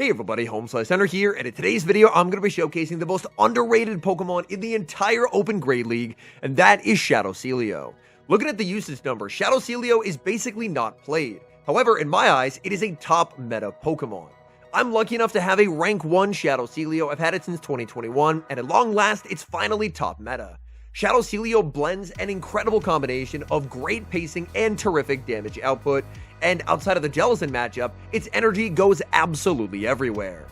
Hey everybody, HomeSliceHenry here, and in today's video, I'm going to be showcasing the most underrated Pokemon in the entire Open Grade League, and that is Shadow Celio. Looking at the usage numbers, Shadow Celio is basically not played. However, in my eyes, it is a top meta Pokemon. I'm lucky enough to have a rank 1 Shadow Celio. I've had it since 2021, and at long last, it's finally top meta. Shadow Celio blends an incredible combination of great pacing and terrific damage output, and outside of the Jellicent matchup, its energy goes absolutely everywhere.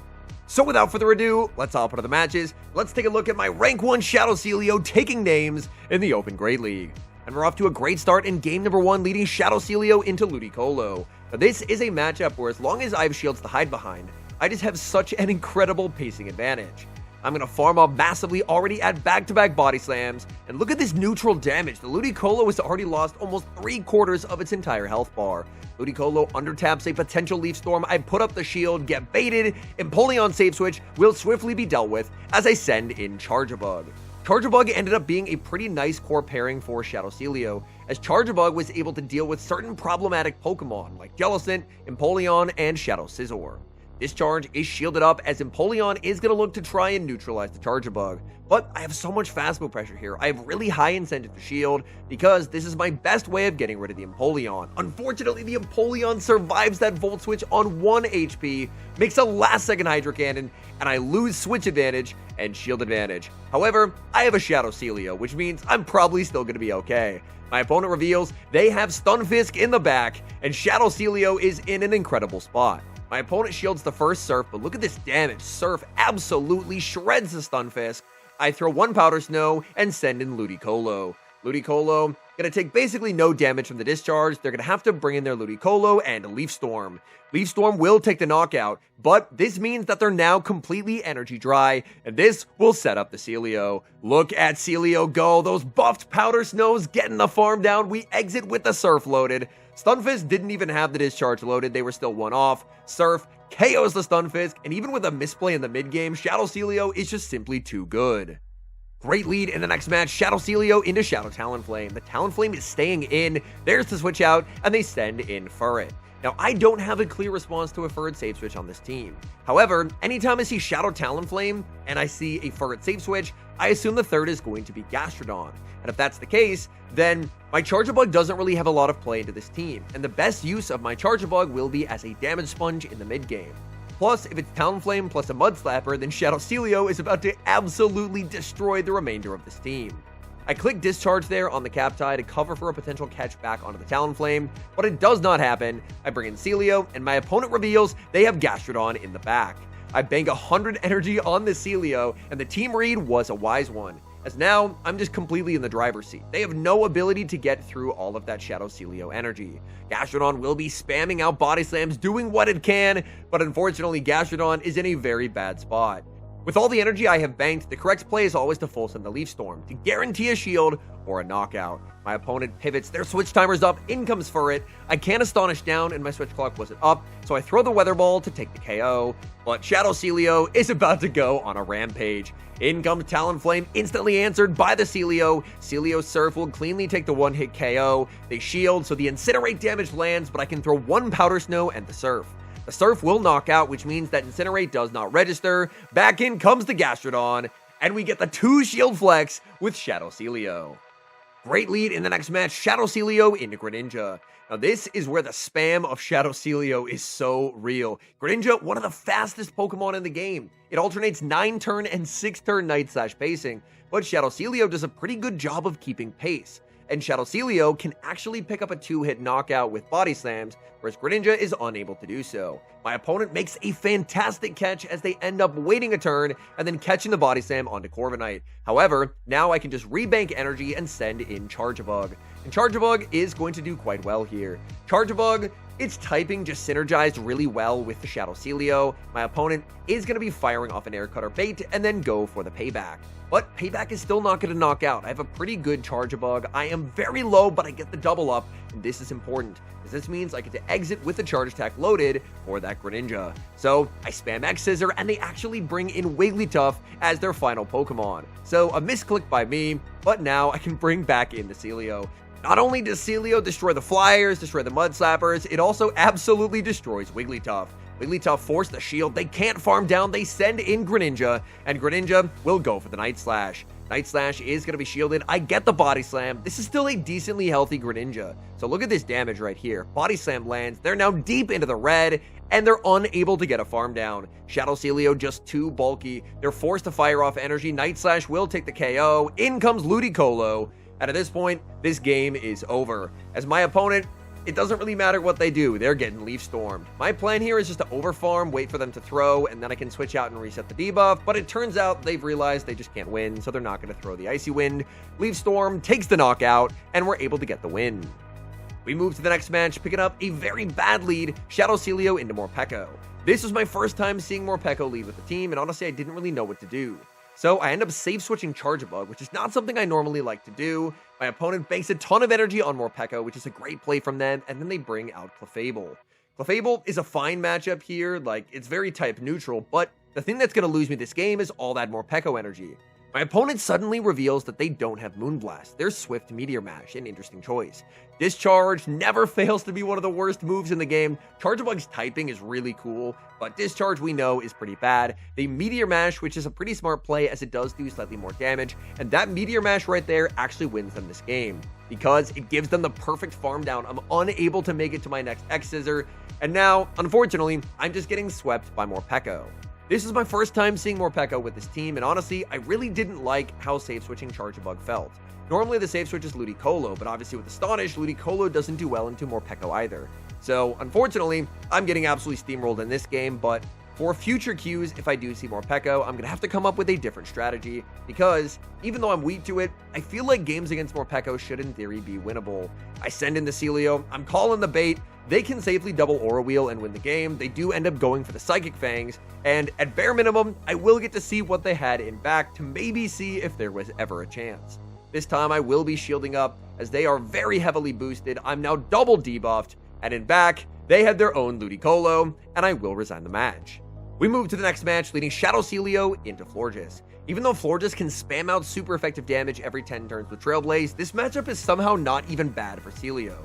So without further ado, let's hop into the matches. Let's take a look at my rank 1 Shadow Celio taking names in the Open Grade League. And we're off to a great start in game number 1, leading Shadow Celio into Ludicolo. Now this is a matchup where as long as I have shields to hide behind, I just have such an incredible pacing advantage. I'm going to farm up massively already at back-to-back body slams, and look at this neutral damage. The Ludicolo has already lost almost 3/4 of its entire health bar. Ludicolo undertaps a potential Leaf Storm. I put up the shield, get baited, Empoleon save switch will swiftly be dealt with as I send in Charjabug. Charjabug ended up being a pretty nice core pairing for Shadow Celio, as Charjabug was able to deal with certain problematic Pokemon like Jellicent, Empoleon, and Shadow Scizor. This charge is shielded up as Empoleon is going to look to try and neutralize the Charjabug, but I have so much fast move pressure here. I have really high incentive to shield because this is my best way of getting rid of the Empoleon. Unfortunately, the Empoleon survives that Volt Switch on 1 HP, makes a last second Hydro Cannon, and I lose switch advantage and shield advantage. However, I have a Shadow Celio, which means I'm probably still going to be okay. My opponent reveals they have Stunfisk in the back, and Shadow Celio is in an incredible spot. My opponent shields the first Surf, but look at this damage. Surf absolutely shreds the Stunfisk. I throw 1 Powder Snow and send in Ludicolo. Ludicolo gonna take basically no damage from the discharge. They're gonna have to bring in their Ludicolo and Leaf Storm. Leaf Storm will take the knockout, but this means that they're now completely energy dry, and this will set up the Celio. Look at Celio go. Those buffed Powder Snows getting the farm down. We exit with the Surf loaded. Stunfisk didn't even have the discharge loaded. They were still 1 off. Surf KOs the Stunfisk, and even with a misplay in the mid game, Shadow Celio is just simply too good. Great lead in the next match, Shadow Celio into Shadow Talonflame. The Talonflame is staying in, there's the switch out, and they send in Furret. Now, I don't have a clear response to a Furret save switch on this team. However, anytime I see Shadow Talonflame and I see a Furret save switch, I assume the third is going to be Gastrodon. And if that's the case, then my Charjabug doesn't really have a lot of play into this team, and the best use of my Charjabug will be as a damage sponge in the mid game. Plus, if it's Talonflame plus a Mud Slapper, then Shadow Celio is about to absolutely destroy the remainder of this team. I click Discharge there on the Captai to cover for a potential catch back onto the Talonflame, but it does not happen. I bring in Celio, and my opponent reveals they have Gastrodon in the back. I bank 100 energy on the Celio, and the team read was a wise one, as now I'm just completely in the driver's seat. They have no ability to get through all of that Shadow Celio energy. Gastrodon will be spamming out body slams, doing what it can, but unfortunately Gastrodon is in a very bad spot. With all the energy I have banked, the correct play is always to full send the Leaf Storm to guarantee a shield or a knockout. My opponent pivots, their switch timer's up, in comes Furret. I can't Astonish down and my switch clock wasn't up, so I throw the Weather Ball to take the KO, but Shadow Celio is about to go on a rampage. In comes Talonflame, instantly answered by the Celio. Celio's Surf will cleanly take the 1-hit KO. They shield, so the Incinerate damage lands, but I can throw 1 Powder Snow and the Surf. The Surf will knock out, which means that Incinerate does not register. Back in comes the Gastrodon, and we get the 2 shield flex with Shadow Celio. Great lead in the next match, Shadow Celio into Greninja. Now this is where the spam of Shadow Celio is so real. Greninja, one of the fastest Pokemon in the game. It alternates 9-turn and 6-turn Night-Slash pacing, but Shadow Celio does a pretty good job of keeping pace. And Shadow Celio can actually pick up a 2-hit knockout with body slams, whereas Greninja is unable to do so. My opponent makes a fantastic catch as they end up waiting a turn and then catching the body slam onto Corviknight. However, now I can just rebank energy and send in Charjabug. And Charjabug is going to do quite well here. Charjabug, its typing just synergized really well with the Shadow Celio. My opponent is going to be firing off an Air Cutter bait and then go for the payback. But payback is still not going to knock out. I have a pretty good Charjabug. I am very low, but I get the double up, and this is important, because this means I get to exit with the charge attack loaded for that Greninja. So I spam X Scissor, and they actually bring in Wigglytuff as their final Pokemon. So a misclick by me, but now I can bring back in the Celio. Not only does Celio destroy the Flyers, destroy the Mud Slappers, it also absolutely destroys Wigglytuff. Wigglytuff forced the shield. They can't farm down. They send in Greninja, and Greninja will go for the Night Slash. Night Slash is going to be shielded. I get the Body Slam. This is still a decently healthy Greninja. So look at this damage right here. Body Slam lands. They're now deep into the red, and they're unable to get a farm down. Shadow Celio just too bulky. They're forced to fire off energy. Night Slash will take the KO. In comes Ludicolo. And at this point, this game is over. As my opponent, it doesn't really matter what they do. They're getting Leaf Stormed. My plan here is just to overfarm, wait for them to throw, and then I can switch out and reset the debuff. But it turns out they've realized they just can't win, so they're not going to throw the Icy Wind. Leaf Storm takes the knockout, and we're able to get the win. We move to the next match, picking up a very bad lead, Shadow Celio into Morpeko. This was my first time seeing Morpeko lead with the team, and honestly, I didn't really know what to do. So I end up safe switching Charjabug, which is not something I normally like to do. My opponent banks a ton of energy on Morpeko, which is a great play from them, and then they bring out Clefable. Clefable is a fine matchup here, like, it's very type neutral, but the thing that's going to lose me this game is all that Morpeko energy. My opponent suddenly reveals that they don't have Moonblast. They're Swift Meteor Mash, an interesting choice. Discharge never fails to be one of the worst moves in the game. Charjabug's typing is really cool, but Discharge we know is pretty bad. They Meteor Mash, which is a pretty smart play as it does do slightly more damage, and that Meteor Mash right there actually wins them this game because it gives them the perfect farm down. I'm unable to make it to my next X-Scissor, and now, unfortunately, I'm just getting swept by Morpeko. This is my first time seeing Morpeko with this team, and honestly, I really didn't like how safe-switching Charjabug felt. Normally, the safe switch is Ludicolo, but obviously with Astonish, Ludicolo doesn't do well into Morpeko either. So, unfortunately, I'm getting absolutely steamrolled in this game, but for future queues, if I do see Morpeko, I'm going to have to come up with a different strategy, because even though I'm weak to it, I feel like games against Morpeko should in theory be winnable. I send in the Celio, I'm calling the bait, they can safely double Aura Wheel and win the game. They do end up going for the Psychic Fangs, and at bare minimum, I will get to see what they had in back to maybe see if there was ever a chance. This time I will be shielding up as they are very heavily boosted. I'm now double debuffed, and in back, they had their own Ludicolo, and I will resign the match. We move to the next match, leading Shadow Celio into Florges. Even though Florges can spam out super effective damage every 10 turns with Trailblaze, this matchup is somehow not even bad for Celio.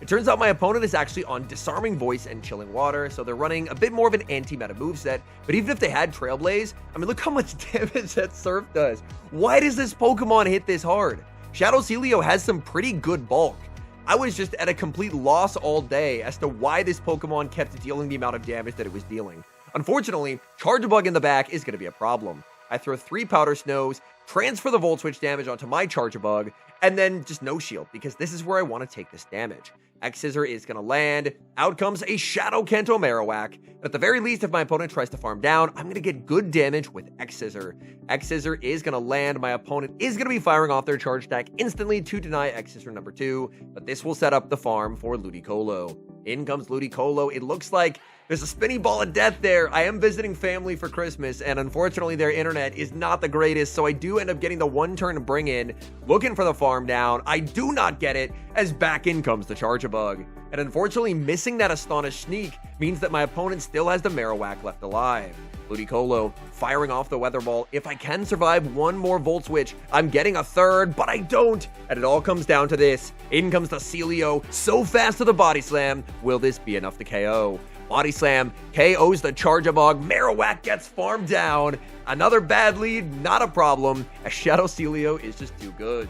It turns out my opponent is actually on Disarming Voice and Chilling Water, so they're running a bit more of an anti-meta moveset, but even if they had Trailblaze, I mean, look how much damage that Surf does. Why does this Pokemon hit this hard? Shadow Celio has some pretty good bulk. I was just at a complete loss all day as to why this Pokemon kept dealing the amount of damage that it was dealing. Unfortunately, Charjabug in the back is going to be a problem. I throw 3 Powder Snows, transfer the Volt Switch damage onto my Charjabug, and then just no shield, because this is where I want to take this damage. X-Scissor is going to land. Out comes a Shadow Kanto Marowak. At the very least, if my opponent tries to farm down, I'm going to get good damage with X-Scissor. X-Scissor is going to land. My opponent is going to be firing off their charge attack instantly to deny X-Scissor number 2, but this will set up the farm for Ludicolo. In comes Ludicolo. It looks like there's a spinny ball of death there. I am visiting family for Christmas, and unfortunately their internet is not the greatest, so I do end up getting the one turn bring in, looking for the farm down. I do not get it, as back in comes the Charjabug. And unfortunately, missing that Astonish Sneak means that my opponent still has the Marowak left alive. Ludicolo firing off the Weather Ball. If I can survive one more Volt Switch, I'm getting a third, but I don't. And it all comes down to this. In comes the Celio, so fast to the Body Slam. Will this be enough to KO? Body Slam KOs the Charjabug. Marowak gets farmed down. Another bad lead, not a problem, as Shadow Celio is just too good.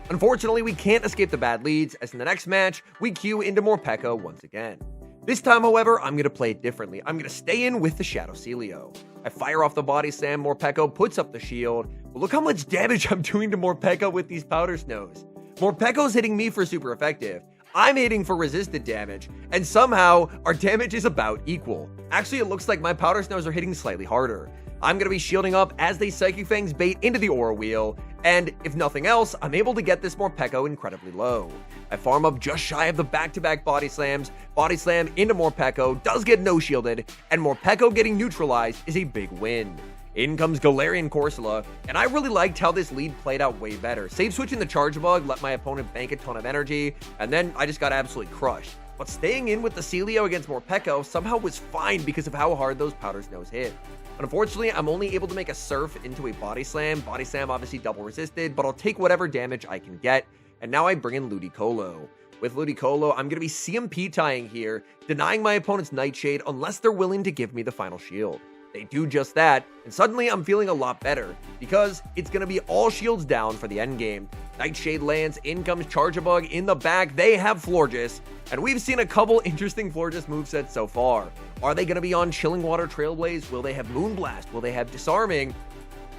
Unfortunately, we can't escape the bad leads, as in the next match, we queue into Morpeko once again. This time, however, I'm going to play it differently. I'm going to stay in with the Shadow Celio. I fire off the Body Slam, Morpeko puts up the shield. But look how much damage I'm doing to Morpeko with these Powder Snows. Morpeko's hitting me for super effective. I'm hitting for resisted damage, and somehow our damage is about equal. Actually, it looks like my Powder Snows are hitting slightly harder. I'm going to be shielding up as they Psychic Fangs bait into the Aura Wheel, and if nothing else, I'm able to get this Morpeko incredibly low. I farm up just shy of the back-to-back Body Slams. Body Slam into Morpeko, does get no-shielded, and Morpeko getting neutralized is a big win. In comes Galarian Corsola, and I really liked how this lead played out way better. Safe switching the Charjabug let my opponent bank a ton of energy, and then I just got absolutely crushed. But staying in with the Celio against Morpeko somehow was fine because of how hard those Powder Snows hit. Unfortunately, I'm only able to make a Surf into a Body Slam. Body Slam obviously double resisted, but I'll take whatever damage I can get. And now I bring in Ludicolo. With Ludicolo, I'm going to be CMP tying here, denying my opponent's Nightshade unless they're willing to give me the final shield. They do just that, and suddenly I'm feeling a lot better, because it's going to be all shields down for the endgame. Nightshade lands, in comes Charjabug in the back, they have Florges, and we've seen a couple interesting Florges movesets so far. Are they going to be on Chilling Water Trailblaze? Will they have Moonblast? Will they have Disarming?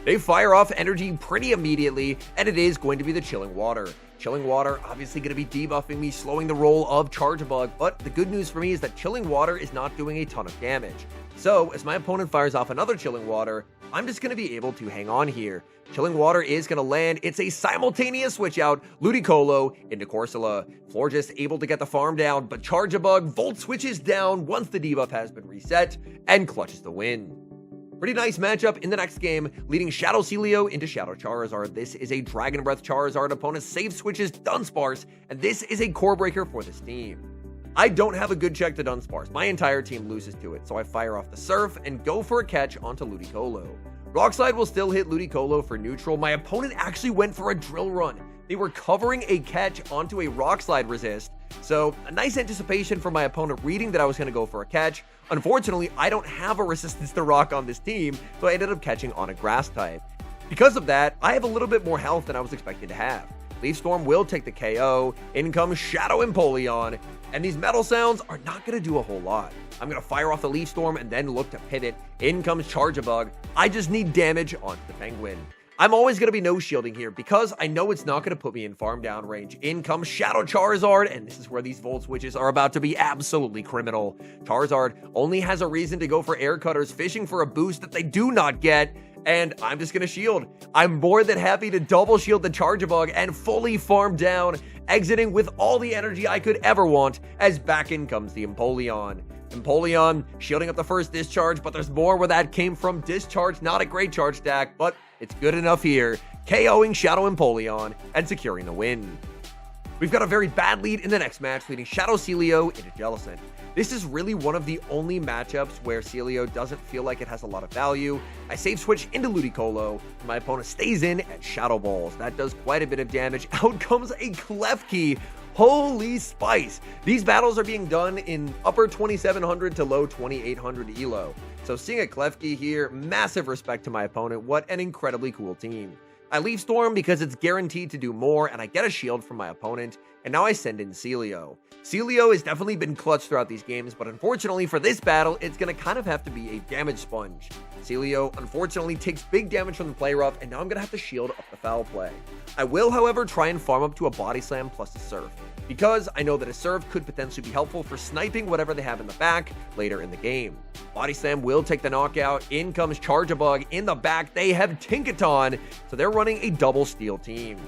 They fire off energy pretty immediately, and it is going to be the Chilling Water. Chilling Water obviously going to be debuffing me, slowing the roll of Charjabug, but the good news for me is that Chilling Water is not doing a ton of damage. So, as my opponent fires off another Chilling Water, I'm just going to be able to hang on here. Chilling Water is going to land. It's a simultaneous switch out. Ludicolo into Corsola. Florges able to get the farm down, but Charjabug Volt switches down once the debuff has been reset and clutches the win. Pretty nice matchup in the next game, leading Shadow Celio into Shadow Charizard. This is a Dragon Breath Charizard. Opponent save switches Dunsparce, and this is a core breaker for this team. I don't have a good check to Dunsparce. My entire team loses to it, so I fire off the Surf and go for a catch onto Ludicolo. Rock Slide will still hit Ludicolo for neutral. My opponent actually went for a Drill Run. They were covering a catch onto a Rock Slide resist, so a nice anticipation for my opponent reading that I was going to go for a catch. Unfortunately, I don't have a resistance to Rock on this team, so I ended up catching on a Grass type. Because of that, I have a little bit more health than I was expected to have. Leaf Storm will take the KO, in comes Shadow Empoleon, and these metal sounds are not going to do a whole lot. I'm going to fire off the Leaf Storm and then look to pivot. In comes Charjabug. I just need damage onto the Penguin. I'm always going to be no shielding here because I know it's not going to put me in farm down range. In comes Shadow Charizard, and this is where these Volt switches are about to be absolutely criminal. Charizard only has a reason to go for Air Cutters, fishing for a boost that they do not get, and I'm just going to shield. I'm more than happy to double shield the Charjabug and fully farm down, exiting with all the energy I could ever want as back in comes the Empoleon. Empoleon shielding up the first discharge, but there's more where that came from. Discharge, not a great charge stack, but it's good enough here, KOing Shadow Empoleon and securing the win. We've got a very bad lead in the next match, leading Shadow Celio into Jellicent. This is really one of the only matchups where Celio doesn't feel like it has a lot of value. I save switch into Ludicolo, and my opponent stays in at Shadow Balls. That does quite a bit of damage. Out comes a Klefki. Holy spice! These battles are being done in upper 2700 to low 2800 elo. So seeing a Klefki here, massive respect to my opponent. What an incredibly cool team. I leave Storm because it's guaranteed to do more, and I get a shield from my opponent, and now I send in Celio. Celio has definitely been clutch throughout these games, but unfortunately for this battle, it's going to kind of have to be a damage sponge. Celio unfortunately takes big damage from the play rough, and now I'm going to have to shield up the foul play. I will, however, try and farm up to a Body Slam plus a Surf, because I know that a Surf could potentially be helpful for sniping whatever they have in the back later in the game. Body Slam will take the knockout. In comes Charjabug in the back. They have Tinkaton, so they're running a double steal team.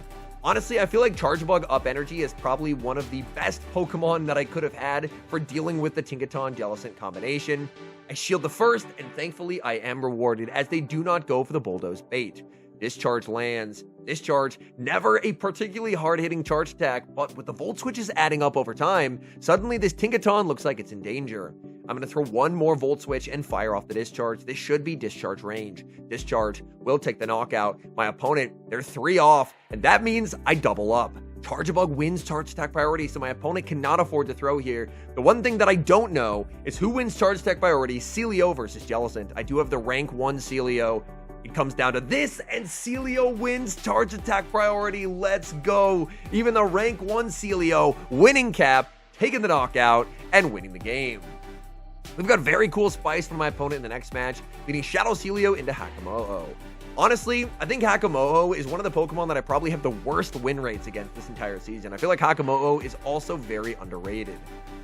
Honestly, I feel like Charjabug Up Energy is probably one of the best Pokemon that I could have had for dealing with the Tinkaton-Jellicent combination. I shield the first, and thankfully I am rewarded as they do not go for the Bulldoze bait. Discharge lands. Discharge, never a particularly hard-hitting charge attack, but with the Volt switches adding up over time, suddenly this Tinkaton looks like it's in danger. I'm going to throw one more Volt switch and fire off the Discharge. This should be Discharge range. Discharge will take the knockout. My opponent, they're 3 off, and that means I double up. Charjabug wins charge attack priority, so my opponent cannot afford to throw here. The one thing that I don't know is who wins charge attack priority, Celio versus Jellicent. I do have the rank 1 Celio. It comes down to this, and Celio wins charge attack priority. Let's go. Even the rank 1 Celio winning cap, taking the knockout, and winning the game. We've got very cool spice from my opponent in the next match, leading Shadow Celio into Hakamo-o. Honestly, I think Hakamo-o is one of the Pokemon that I probably have the worst win rates against this entire season. I feel like Hakamo-o is also very underrated.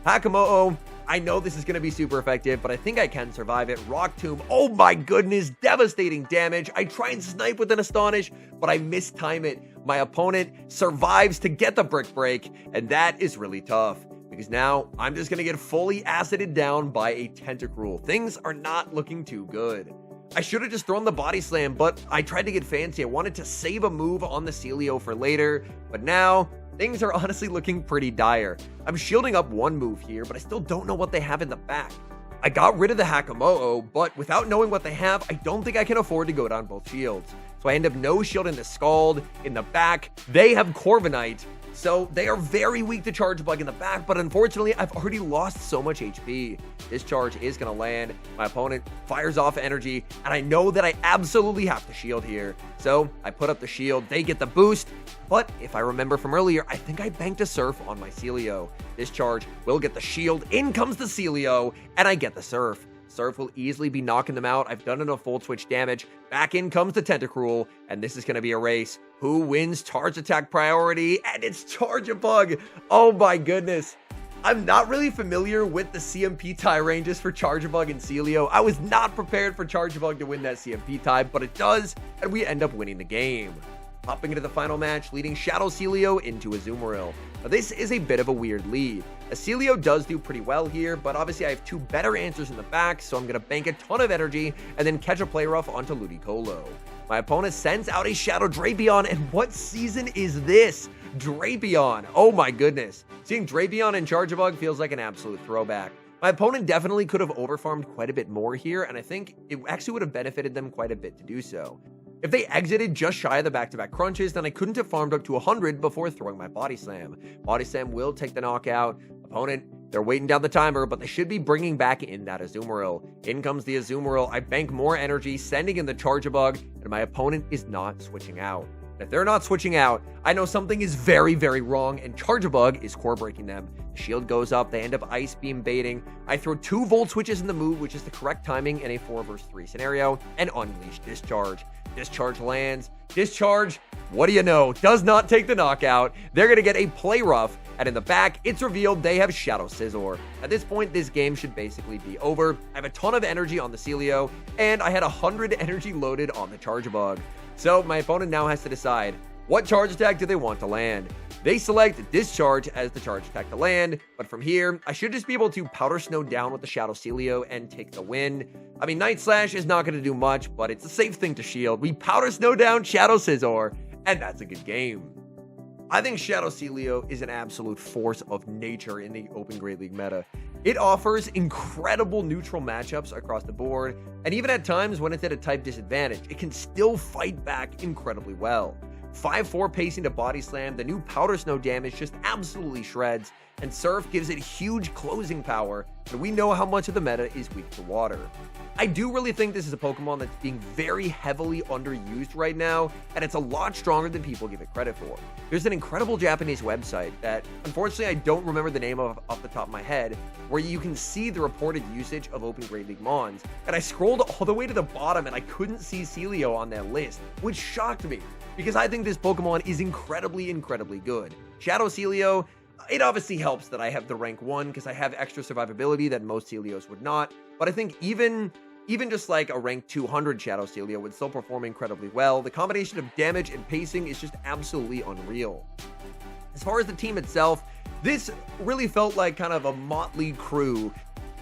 Hakamo-o, I know this is going to be super effective, but I think I can survive it. Rock Tomb, oh my goodness, devastating damage. I try and snipe with an Astonish, but I mistime it. My opponent survives to get the Brick Break, and that is really tough, because now I'm just going to get fully acided down by a Tentacruel. Things are not looking too good. I should have just thrown the Body Slam, but I tried to get fancy. I wanted to save a move on the Celio for later, but now things are honestly looking pretty dire. I'm shielding up one move here, but I still don't know what they have in the back. I got rid of the Hakamo-o, but without knowing what they have, I don't think I can afford to go down both shields. So I end up no shielding the Scald. In the back, they have Corviknight. So they are very weak to Charge Bug in the back, but unfortunately, I've already lost so much HP. This charge is going to land. My opponent fires off energy, and I know that I absolutely have to shield here. So I put up the shield. They get the boost, but if I remember from earlier, I think I banked a Surf on my Celio. This charge will get the shield. In comes the Celio, and I get the Surf. Surf will easily be knocking them out. I've done enough Volt Switch damage. Back in comes the Tentacruel, and this is going to be a race. Who wins Charge Attack priority? And it's Charge-a-Bug. Oh my goodness. I'm not really familiar with the CMP tie ranges for Charge-a-Bug and Celio. I was not prepared for Charge-a-Bug to win that CMP tie, but it does, and we end up winning the game. Hopping into the final match, leading Shadow Celio into Azumarill. Now this is a bit of a weird lead. Celio does do pretty well here, but obviously I have two better answers in the back, so I'm going to bank a ton of energy and then catch a play rough onto Ludicolo. My opponent sends out a Shadow Drapion, and what season is this? Drapion. Oh my goodness. Seeing Drapion and Charge-a-Bug feels like an absolute throwback. My opponent definitely could have overfarmed quite a bit more here, and I think it actually would have benefited them quite a bit to do so. If they exited just shy of the back-to-back crunches, then I couldn't have farmed up to 100 before throwing my Body Slam. Body Slam will take the knockout. Opponent, they're waiting down the timer, but they should be bringing back in that Azumarill. In comes the Azumarill. I bank more energy, sending in the Charge-a-Bug, and my opponent is not switching out. If they're not switching out, I know something is very, very wrong, and Charge-a-Bug is core breaking them. The shield goes up, they end up Ice Beam baiting. I throw 2 Volt Switches in the move, which is the correct timing in a 4 vs 3 scenario, and Unleash Discharge. Discharge lands. Discharge, what do you know, does not take the knockout. They're going to get a play rough, and in the back, it's revealed they have Shadow Scizor. At this point, this game should basically be over. I have a ton of energy on the Celio, and I had 100 energy loaded on the Charge-a-Bug. So my opponent now has to decide, what charge attack do they want to land? They select Discharge as the charge attack to land, but from here, I should just be able to Powder Snow down with the Shadow Celio and take the win. I mean, Night Slash is not going to do much, but it's a safe thing to shield. We Powder Snow down Shadow Scizor, and that's a good game. I think Shadow Celio is an absolute force of nature in the Open Great League meta. It offers incredible neutral matchups across the board, and even at times when it's at a type disadvantage, it can still fight back incredibly well. 5-4 pacing to Body Slam, the new Powder Snow damage just absolutely shreds, and Surf gives it huge closing power, and we know how much of the meta is weak to water. I do really think this is a Pokemon that's being very heavily underused right now, and it's a lot stronger than people give it credit for. There's an incredible Japanese website that, unfortunately, I don't remember the name of off the top of my head, where you can see the reported usage of Open Great League Mons, and I scrolled all the way to the bottom and I couldn't see Celio on that list, which shocked me, because I think this Pokemon is incredibly, incredibly good. Shadow Celio, it obviously helps that I have the rank 1 because I have extra survivability that most Celios would not, but I think even just like a rank 200 Shadow Celio would still perform incredibly well. The combination of damage and pacing is just absolutely unreal. As far as the team itself, this really felt like kind of a motley crew,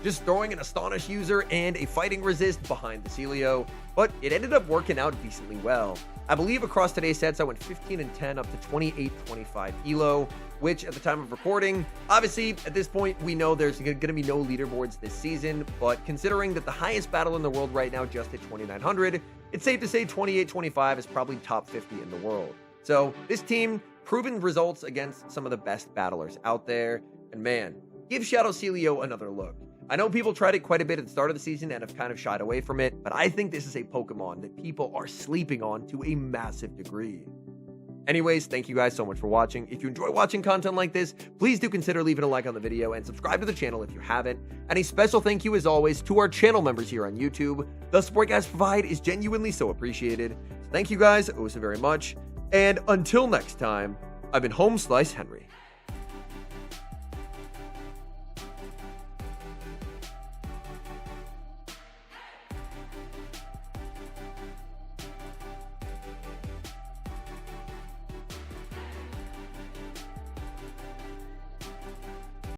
just throwing an Astonish user and a Fighting Resist behind the Celio, but it ended up working out decently well. I believe across today's sets, I went 15 and 10 up to 28-25 elo, which at the time of recording, obviously at this point, we know there's going to be no leaderboards this season, but considering that the highest battle in the world right now just hit 2,900, it's safe to say 28-25 is probably top 50 in the world. So this team, proven results against some of the best battlers out there, and man, give Shadow Celio another look. I know people tried it quite a bit at the start of the season and have kind of shied away from it, but I think this is a Pokemon that people are sleeping on to a massive degree. Anyways, thank you guys so much for watching. If you enjoy watching content like this, please do consider leaving a like on the video and subscribe to the channel if you haven't. And a special thank you as always to our channel members here on YouTube. The support you guys provide is genuinely so appreciated. So thank you guys oh so very much. And until next time, I've been HomeSliceHenry.